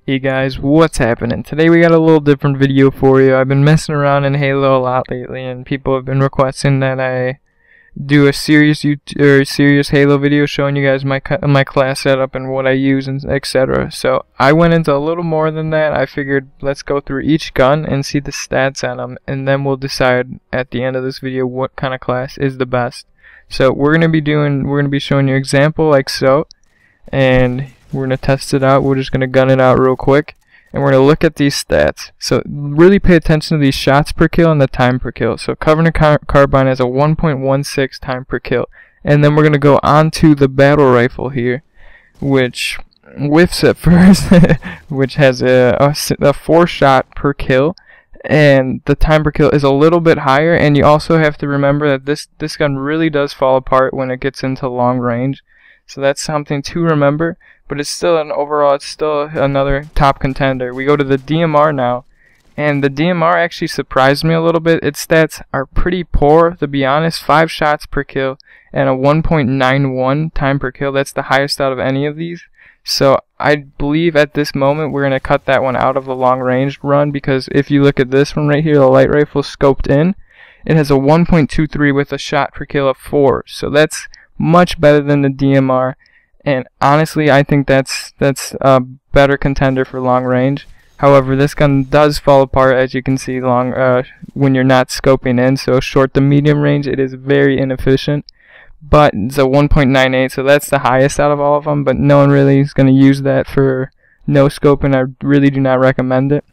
Hey guys, what's happening? Today we got a little different video for you. I've been messing around in Halo a lot lately, and people have been requesting that I do a serious Halo video showing you guys my class setup and what I use and etc. So I went into a little more than that. I figured let's go through each gun and see the stats on them, and then we'll decide at the end of this video what kind of class is the best. So we're gonna be showing you example like so, and we're going to test it out. We're just going to gun it out real quick, and we're going to look at these stats. So really pay attention to these shots per kill and the time per kill. So Covenant Carbine has a 1.16 time per kill, and then we're going to go on to the battle rifle here, which whiffs at first, which has a 4 shot per kill, and the time per kill is a little bit higher. And you also have to remember that this gun really does fall apart when it gets into long range. So that's something to remember, but it's still it's still another top contender. We go to the DMR now, and the DMR actually surprised me a little bit. Its stats are pretty poor, to be honest. 5 shots per kill and a 1.91 time per kill. That's the highest out of any of these. So I believe at this moment we're going to cut that one out of the long range run, because if you look at this one right here, the light rifle scoped in, it has a 1.23 with a shot per kill of 4. So that's much better than the DMR, and honestly I think that's a better contender for long range. However, this gun does fall apart, as you can see, when you're not scoping in. So short to medium range it is very inefficient, but it's a 1.98, so that's the highest out of all of them, but no one really is going to use that for no scoping. I really do not recommend it.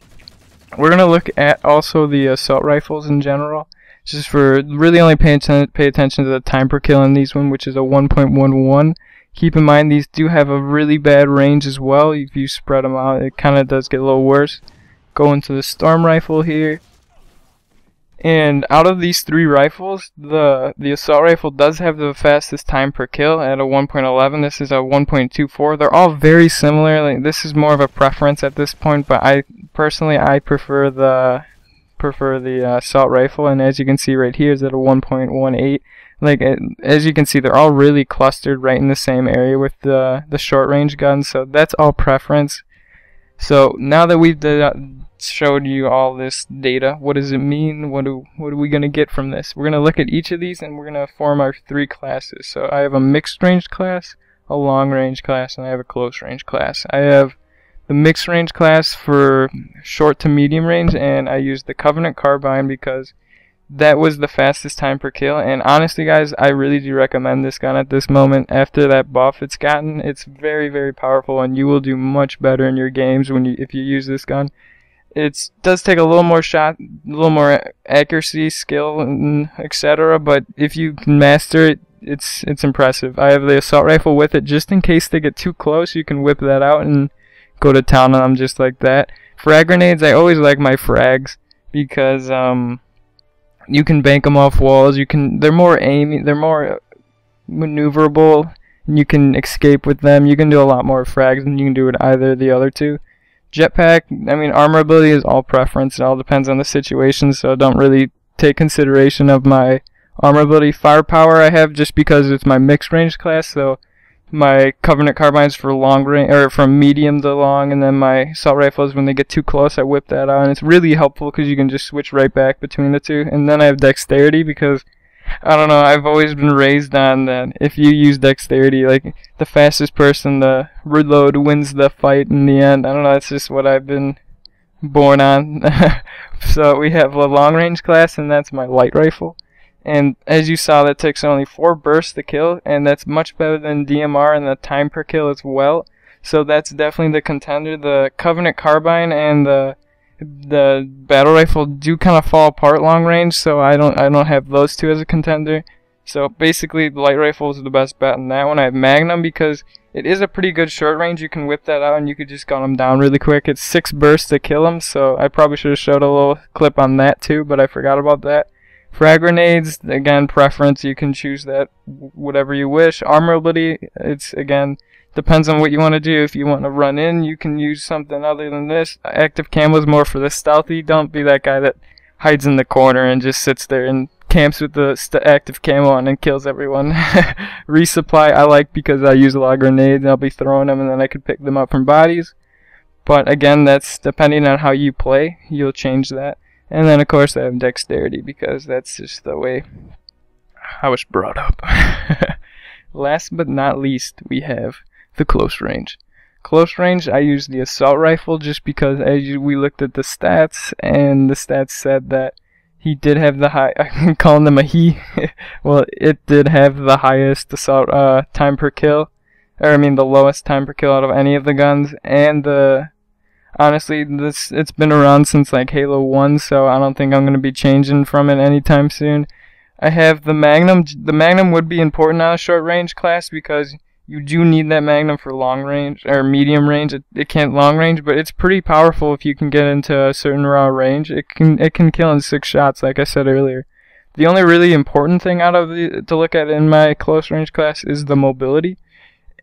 We're going to look at also the assault rifles in general, just for really only pay attention to the time per kill in these one, which is a 1.11. Keep in mind these do have a really bad range as well. If you spread them out, it kind of does get a little worse. Go into the storm rifle here, and out of these 3 rifles, the assault rifle does have the fastest time per kill at a 1.11. This is a 1.24. They're all very similar. Like, this is more of a preference at this point, but I personally prefer the assault rifle, and as you can see right here is at a 1.18. like as you can see, they're all really clustered right in the same area with the short range guns, so that's all preference. So now that we've showed you all this data, what does it mean? What are we going to get from this? We're going to look at each of these, and we're going to form our 3 classes. So I have a mixed range class, a long range class, and I have a close range class. I have the mixed range class for short to medium range, and I used the Covenant Carbine because that was the fastest time per kill. And honestly guys, I really do recommend this gun at this moment. After that buff it's gotten, it's very, very powerful, and you will do much better in your games if you use this gun. It does take a little more shot, a little more accuracy, skill, and etc. But if you can master it, it's impressive. I have the assault rifle with it just in case they get too close. You can whip that out and go to town on them just like that. Frag grenades, I always like my frags because you can bank them off walls. They're more maneuverable, and you can escape with them. You can do a lot more frags than you can do with either of the other 2. Jetpack, I mean, armor ability is all preference. It all depends on the situation, so don't really take consideration of my armor ability. Firepower I have just because it's my mixed range class, so my Covenant Carbines for long range, or from medium to long, and then my assault rifles, when they get too close, I whip that out, and it's really helpful because you can just switch right back between the 2. And then I have dexterity because, I don't know, I've always been raised on that if you use dexterity, like, the fastest person to reload wins the fight in the end. I don't know, that's just what I've been born on. So we have a long range class, and that's my light rifle. And as you saw, that takes only 4 bursts to kill, and that's much better than DMR and the time per kill as well. So that's definitely the contender. The Covenant Carbine and the battle rifle do kind of fall apart long range, so I don't have those 2 as a contender. So basically the light rifle is the best bet in that one. I have Magnum because it is a pretty good short range. You can whip that out and you could just gun them down really quick. It's 6 bursts to kill them, so I probably should have showed a little clip on that too, but I forgot about that. Frag grenades, again, preference. You can choose that whatever you wish. Armor ability, it's again depends on what you want to do. If you want to run in, you can use something other than this. Active camo is more for the stealthy. Don't be that guy that hides in the corner and just sits there and camps with the active camo on and kills everyone. Resupply I like because I use a lot of grenades and I'll be throwing them and then I can pick them up from bodies. But again, that's depending on how you play, you'll change that. And then of course I have dexterity because that's just the way I was brought up. Last but not least, we have the close range. Close range, I use the assault rifle just because we looked at the stats, and the stats said that he did have the high, I'm calling them a he, well, it did have the highest assault time per kill, or I mean the lowest time per kill out of any of the guns, and honestly, it's been around since like Halo 1, so I don't think I'm going to be changing from it anytime soon. I have the Magnum. The Magnum would be important on a short range class because you do need that Magnum for long range, or medium range. It can't long range, but it's pretty powerful if you can get into a certain raw range. It can kill in 6 shots, like I said earlier. The only really important thing to look at in my close range class is the mobility.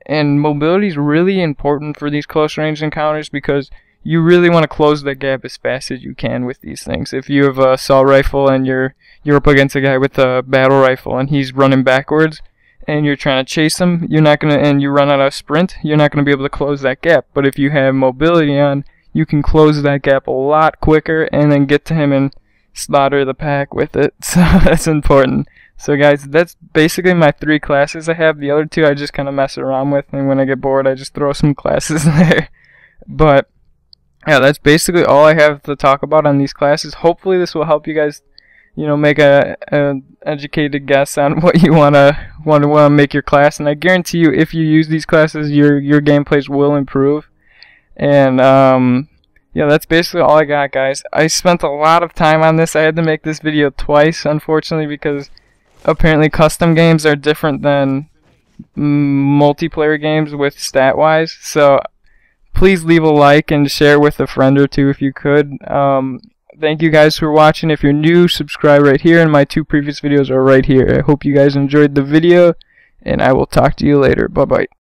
And mobility is really important for these close range encounters because you really want to close that gap as fast as you can with these things. If you have a assault rifle and you're up against a guy with a battle rifle and he's running backwards and you're trying to chase him, and you run out of sprint, you're not gonna be able to close that gap. But if you have mobility on, you can close that gap a lot quicker and then get to him and slaughter the pack with it. So that's important. So guys, that's basically my 3 classes I have. The other 2 I just kind of mess around with, and when I get bored I just throw some classes in there. But yeah, that's basically all I have to talk about on these classes. Hopefully this will help you guys, make a educated guess on what you wanna make your class. And I guarantee you, if you use these classes, your gameplays will improve. And yeah, that's basically all I got, guys. I spent a lot of time on this. I had to make this video twice, unfortunately, because apparently custom games are different than multiplayer games with stat-wise. So please leave a like and share with a friend or 2 if you could. Thank you guys for watching. If you're new, subscribe right here, and my 2 previous videos are right here. I hope you guys enjoyed the video, and I will talk to you later. Bye-bye.